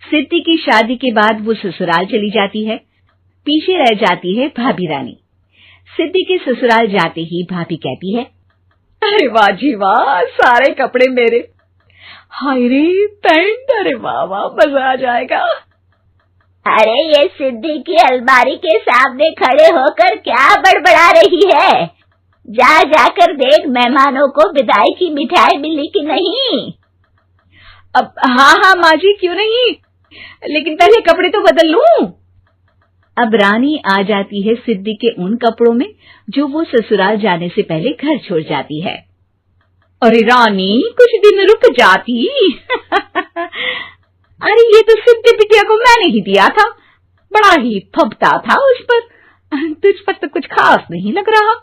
सिद्धि की शादी के बाद वो ससुराल चली जाती है। पीछे रह जाती है भाभी रानी। सिद्धि के ससुराल जाते ही भाभी कहती है, अरे वाह जी वाह, सारे कपड़े मेरे। हाय रे पैंट, अरे वाह वाह, मजा आ जाएगा। अरे ये सिद्धि की अलमारी के सामने खड़े होकर क्या बड़बड़ा रही है? जाकर देख मेहमानों को विदाई की मिठाई मिली कि नहीं। अब हाँ माँ जी, क्यों नहीं, लेकिन पहले कपड़े तो बदल लूं। अब रानी आ जाती है सिद्धि के उन कपड़ों में जो वो ससुराल जाने से पहले घर छोड़ जाती है। अरे रानी, कुछ दिन रुक जाती। अरे ये तो सिद्धि बिटिया को मैंने ही दिया था, बड़ा ही फबता था उस पर, तुझ पर तो कुछ खास नहीं लग रहा।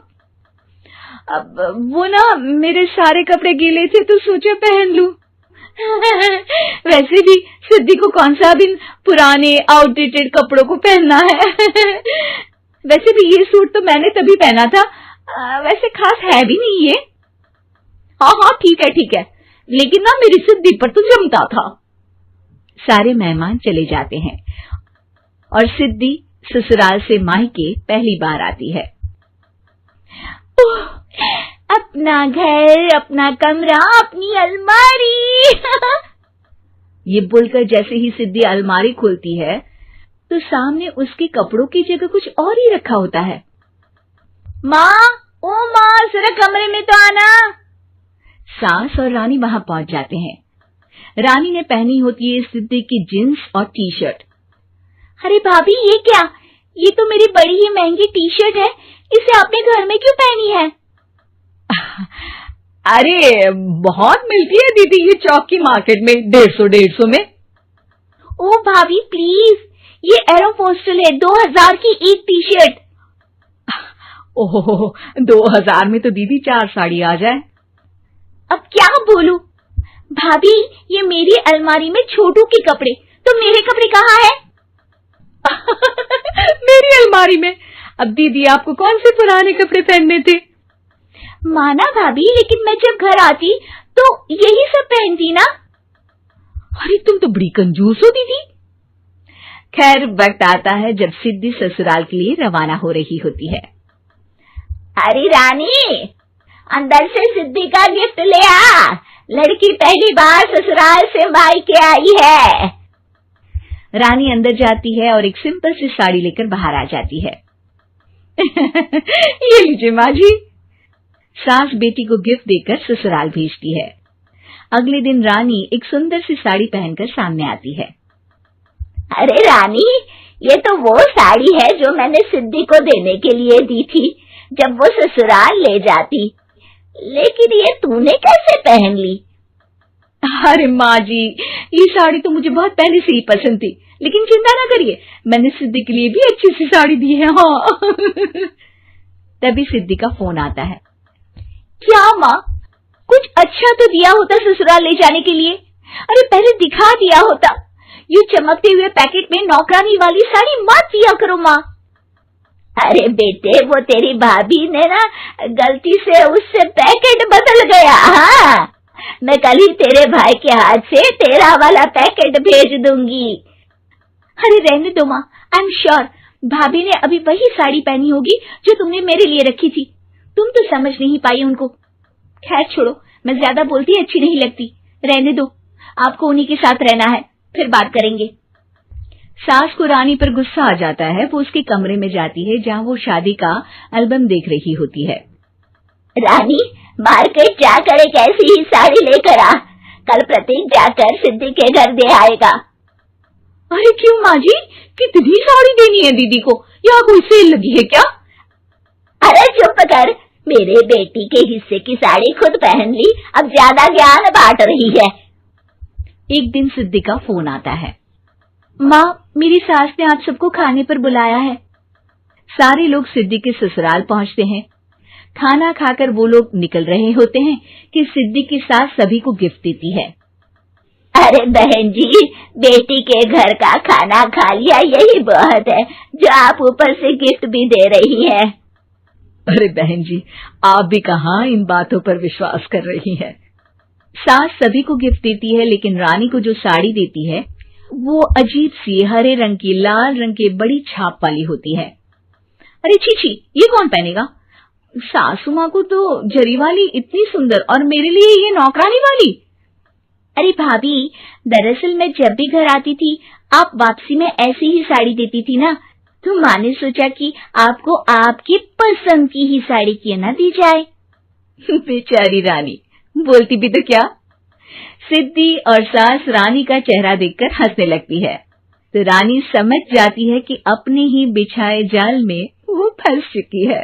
अब वो ना मेरे सारे कपड़े गीले थे तो सोचा पहन लूं। वैसे भी सिद्धि को कौन सा दिन पुराने आउटडेटेड कपड़ों को पहनना है। वैसे भी ये सूट तो मैंने तभी पहना था, वैसे खास है भी नहीं ये। हाँ ठीक है, लेकिन ना मेरी सिद्धि पर तो जमता था। सारे मेहमान चले जाते हैं और सिद्धि ससुराल से मायके पहली बार आती है। अपना घर, अपना कमरा, अपनी अलमारी। ये बोलकर जैसे ही सिद्धि अलमारी खोलती है तो सामने उसके कपड़ों की जगह कुछ और ही रखा होता है। माँ, ओ माँ, जरा कमरे में तो आना। सास और रानी वहां पहुंच जाते हैं। रानी ने पहनी होती है सिद्धि की जींस और टी शर्ट। अरे भाभी, ये क्या? ये तो मेरी बड़ी ही महंगी टी शर्ट है, इसे आपने घर में क्यों पहनी है? अरे बहुत मिलती है दीदी ये चौक की मार्केट में, 150 में। ओ भाभी प्लीज, ये एरोपोस्टल है, 2000 की एक टी शर्ट। ओहो, 2000 में तो दीदी 4 साड़ी आ जाए। अब क्या बोलूं भाभी, ये मेरी अलमारी में छोटू के कपड़े, तो मेरे कपड़े कहाँ है? मेरी अलमारी में? अब दीदी आपको कौन से पुराने कपड़े पहनने थे? माना भाभी, लेकिन मैं जब घर आती तो यही सब पहनती ना। अरे तुम तो बड़ी कंजूस हो दीदी। खैर, वक्त आता है जब सिद्धि ससुराल के लिए रवाना हो रही होती है। अरे रानी, अंदर से सिद्धि का गिफ्ट ले आ, लड़की पहली बार ससुराल से मायके आई है। रानी अंदर जाती है और एक सिंपल सी साड़ी लेकर बाहर आ जाती है। ये लीजिए माँ जी। सास बेटी को गिफ्ट देकर ससुराल भेजती है। अगले दिन रानी एक सुंदर सी साड़ी पहनकर सामने आती है। अरे रानी, ये तो वो साड़ी है जो मैंने सिद्धि को देने के लिए दी थी जब वो ससुराल ले जाती, लेकिन ये तूने कैसे पहन ली? अरे माँ जी, ये साड़ी तो मुझे बहुत पहले से ही पसंद थी, लेकिन चिंता ना करिए, मैंने सिद्धि के लिए भी अच्छी सी साड़ी दी है। हाँ। तभी सिद्धि का फोन आता है। क्या माँ, कुछ अच्छा तो दिया होता ससुराल ले जाने के लिए, अरे पहले दिखा दिया होता। यूं चमकते हुए पैकेट में नौकरानी वाली साड़ी मत दिया करो माँ। अरे बेटे, वो तेरी भाभी ने ना गलती से उससे पैकेट बदल गया। हाँ, मैं कल ही तेरे भाई के हाथ से तेरा वाला पैकेट भेज दूंगी। अरे रहने दो माँ, आई एम श्योर भाभी ने अभी वही साड़ी पहनी होगी जो तुमने मेरे लिए रखी थी, तुम तो समझ नहीं पाई उनको। खैर छोड़ो, मैं ज्यादा बोलती अच्छी नहीं लगती, रहने दो, आपको उन्हीं के साथ रहना है, फिर बात करेंगे। सास को रानी पर गुस्सा आ जाता है। वो उसके कमरे में जाती है जहाँ वो शादी का एल्बम देख रही होती है। रानी, मार्केट जाकर एक ऐसी ही साड़ी लेकर आ, कल प्रतीक जाकर सिद्धि के घर दे आएगा। अरे क्यों माँ जी, कितनी साड़ी देनी है दीदी को? यहाँ कोई सेल लगी है क्या? अरे चुप कर, मेरे बेटी के हिस्से की साड़ी खुद पहन ली, अब ज्यादा ज्ञान बांट रही है। एक दिन सिद्धि का फोन आता है। माँ, मेरी सास ने आप सबको खाने पर बुलाया है। सारे लोग सिद्धि के ससुराल पहुंचते हैं। खाना खाकर वो लोग निकल रहे होते हैं कि सिद्धि की सास सभी को गिफ्ट देती है। अरे बहन जी, बेटी के घर का खाना खा लिया, यही बहुत है जो आप ऊपर से गिफ्ट भी दे रही है। अरे बहन जी, आप भी कहाँ इन बातों पर विश्वास कर रही हैं। सास सभी को गिफ्ट देती है, लेकिन रानी को जो साड़ी देती है वो अजीब सी हरे रंग की लाल रंग के बड़ी छाप वाली होती है। अरे छी, ये कौन पहनेगा? सासू माँ को तो जरी वाली इतनी सुंदर, और मेरे लिए ये नौकरानी वाली। अरे भाभी, दरअसल मैं जब भी घर आती थी आप वापसी में ऐसी ही साड़ी देती थी ना, तो माँ ने सोचा कि आपको आपकी पसंद की ही साड़ी क्यों ना दी जाए। बेचारी रानी, बोलती भी तो क्या। सिद्धि और सास रानी का चेहरा देखकर हंसने लगती है, तो रानी समझ जाती है कि अपने ही बिछाए जाल में वो फंस चुकी है।